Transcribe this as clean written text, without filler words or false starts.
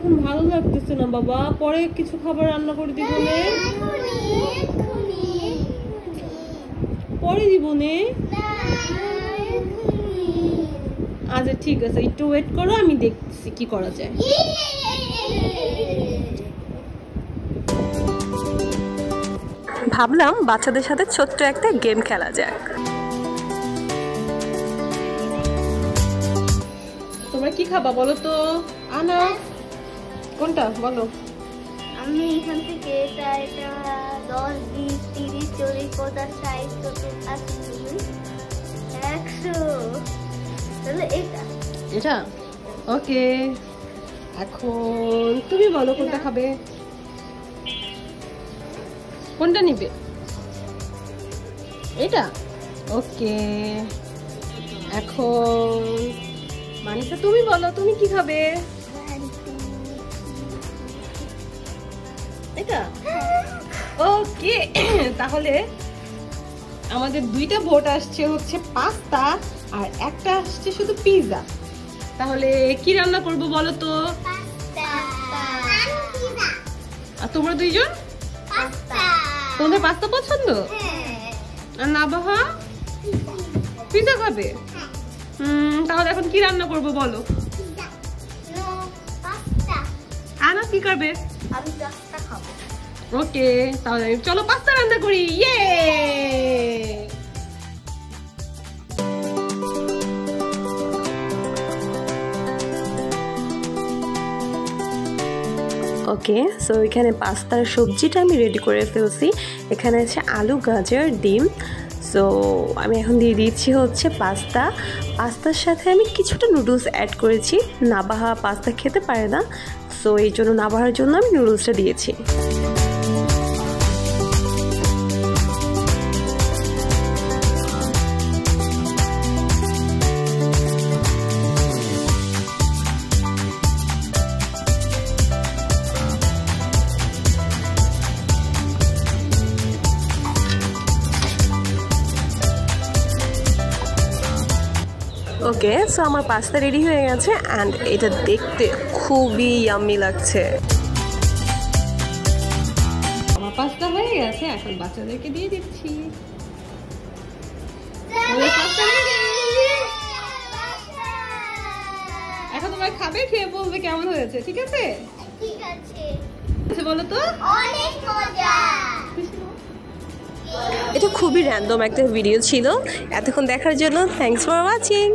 এখন ভালো লাগতেছে না বাবা, পরে কিছু খাবার রান্না করে দিব নে, পরে দিব নে। আচ্ছা ঠিক আছে, একটু ওয়েট করো, আমি দেখছি কি করা যায়। ভাবলাম বাচ্চাদের সাথে ছোট্ট একটা গেম খেলা যাক। তোমরা কি খাবা বলো তো? আনা কোনটা বলো? আমি এখান থেকে এটা 10, 20, 30, 40, 50, 60, 70, 80, 100। তাহলে এটা ওকে। এখন তুমি বলো কোনটা খাবে, কোনটা নিবে? এটা ওকে। এখন মানিসা তুমি বলো তুমি কি খাবে? এটা ওকে। তাহলে আমাদের দুইটা ভোট আসছে হচ্ছে পাস্তা আর একটা আসছে শুধু পিৎজা। তাহলে কি রান্না করব বলো তো? আর তোমরা দুইজন তোমাদের পাস্তা পছন্দ? আর না বাবা পিৎজা খাবে? তাহলে এখন কি রান্না করব বলো? আনা কি করবে? আমি পাস্তা খাবো। ওকে তাহলে চলো পাস্তা রান্না করি। ইয়ে ওকে, সো এখানে পাস্তার সবজিটা আমি রেডি করে ফেলছি। এখানে আছে আলু, গাজর, ডিম। সো আমি এখন দিয়ে দিচ্ছি হচ্ছে পাস্তার সাথে আমি কিছুটা নুডলস অ্যাড করেছি। নাবাহা পাস্তা খেতে পারে না, সো এই জন্য নাবাহার জন্য আমি নুডলসটা দিয়েছি। ওকে, সো আমার পাস্তা রেডি হয়ে গেছে অ্যান্ড এটা দেখতে খুবই ইয়াম্মি লাগছে। আমার পাস্তা হয়ে গেছে, এখন বাচ্চাদেরকে দিয়ে দিচ্ছি। এখন তোমার খাবে, খেয়ে বলবে কেমন হয়েছে। ঠিক আছে ঠিক আছে বলো তো? অনেক মজা। এটা খুবই র্যান্ডম একটা ভিডিও ছিল। এতক্ষণ দেখার জন্য থ্যাঙ্কস ফর ওয়াচিং।